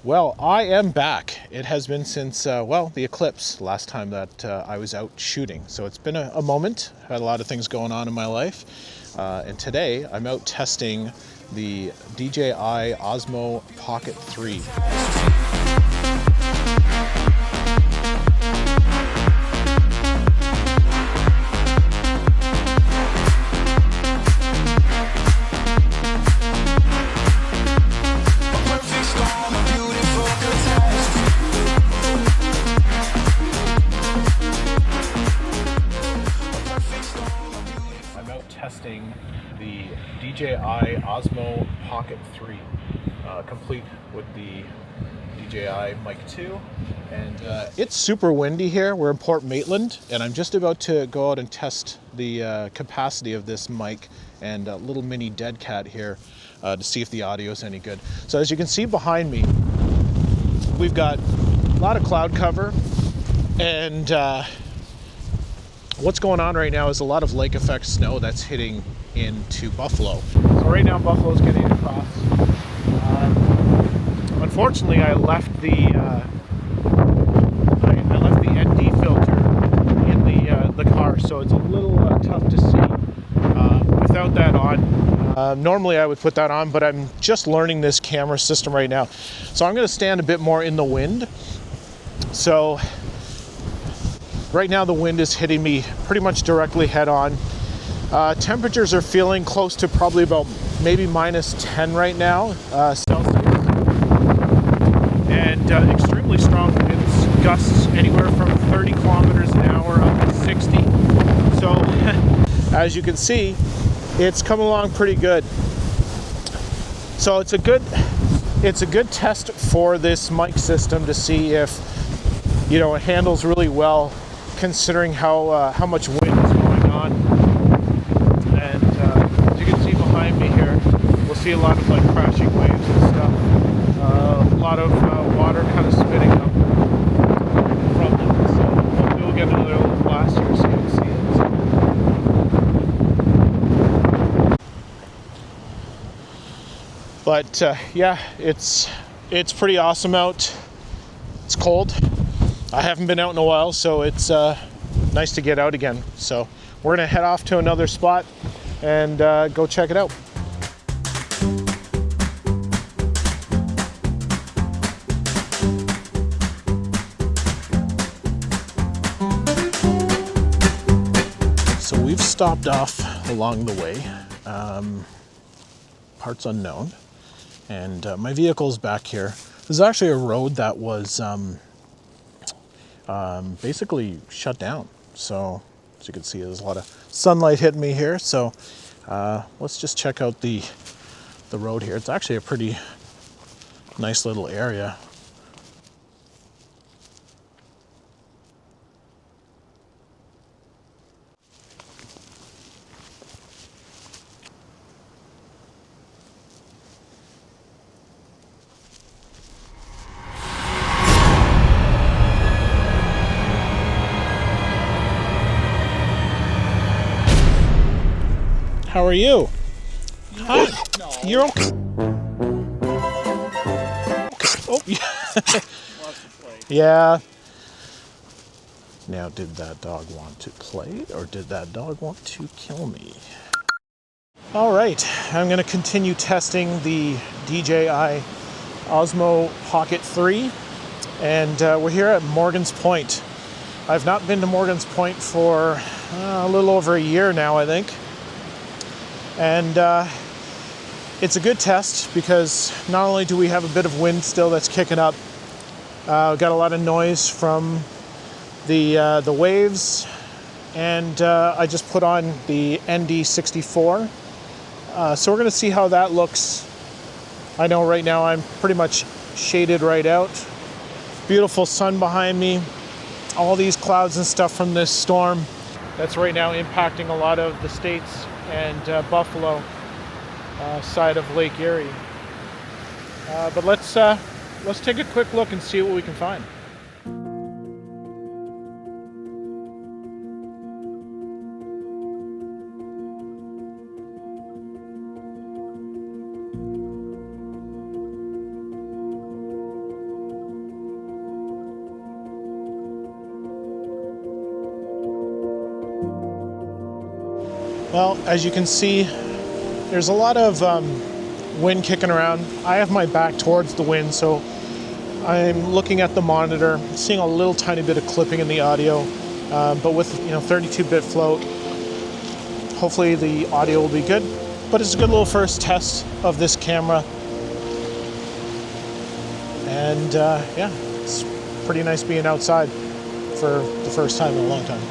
Well, I am back. It has been since, the eclipse last time that I was out shooting. So it's been a moment. Had a lot of things going on in my life. And today I'm out testing the DJI Osmo Pocket 3. Testing the DJI Osmo Pocket 3, complete with the DJI Mic 2. And it's super windy here. We're in Port Maitland, and I'm just about to go out and test the capacity of this mic and a little mini dead cat here to see if the audio is any good. So as you can see behind me, we've got a lot of cloud cover, and what's going on right now is a lot of lake effect snow that's hitting into Buffalo. So right now Buffalo's getting across. Unfortunately, I left the ND filter in the car, so it's a little tough to see without that on. Normally I would put that on, but I'm just learning this camera system right now. So I'm going to stand a bit more in the wind. So right now the wind is hitting me pretty much directly head on. Temperatures are feeling close to probably about maybe -10 right now, Celsius. And extremely strong winds, gusts anywhere from 30 kilometers an hour up to 60. So as you can see, it's coming along pretty good. So it's a good test for this mic system to see if, you know, it handles really well, considering how much wind is going on. And as you can see behind me here, we'll see a lot of like crashing waves and stuff. A lot of water kind of spitting up from them. So hopefully we'll get another little blast here so you can see it. But yeah, it's pretty awesome out. It's cold. I haven't been out in a while, so it's nice to get out again. So we're gonna head off to another spot and go check it out. So we've stopped off along the way, parts unknown, and my vehicle's back here. There's actually a road that was basically shut down. So as you can see, there's a lot of sunlight hitting me here. So let's just check out the road here. It's actually a pretty nice little area. How are you? Hi. No. You're okay. Oh, yeah. Yeah. Now, did that dog want to play, or did that dog want to kill me? All right, I'm going to continue testing the DJI Osmo Pocket 3, and we're here at Morgan's Point. I've not been to Morgan's Point for a little over a year now, I think. And it's a good test because not only do we have a bit of wind still that's kicking up, we've got a lot of noise from the waves, and I just put on the ND64. So we're going to see how that looks. I know right now I'm pretty much shaded right out. Beautiful sun behind me. All these clouds and stuff from this storm that's right now impacting a lot of the states and Buffalo side of Lake Erie. But let's take a quick look and see what we can find. Well, as you can see, there's a lot of wind kicking around. I have my back towards the wind, so I'm looking at the monitor, seeing a little tiny bit of clipping in the audio, but with 32-bit float, hopefully the audio will be good. But it's a good little first test of this camera, and yeah, it's pretty nice being outside for the first time in a long time.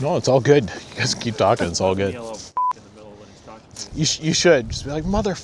No, it's all good. You guys keep talking. It's all good. You should just be like, mother.